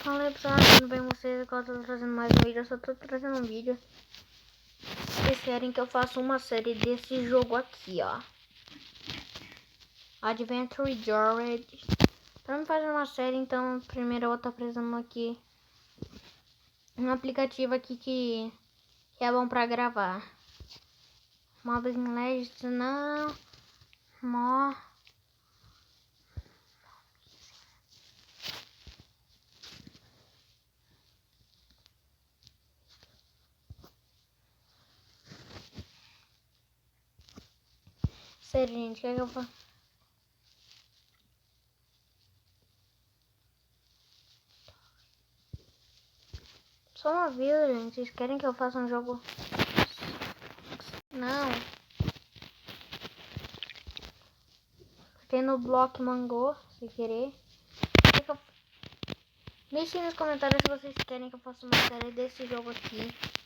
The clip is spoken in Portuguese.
Fala aí pessoal, tudo bem com vocês? Agora eu tô trazendo mais um vídeo, eu só tô trazendo um vídeo. Vocês querem que eu faça uma série desse jogo aqui, ó. Adventure Journey. Pra me fazer uma série, então, primeiro eu vou estar apresentando aqui um aplicativo aqui que é bom pra gravar. Mobile Legends, não. Sério, gente, o que é que eu faço? Só uma vida, gente. Vocês querem que eu faça um jogo? Não. Tem no bloco Mango, se querer. Deixem nos comentários se vocês querem que eu faça uma série desse jogo aqui.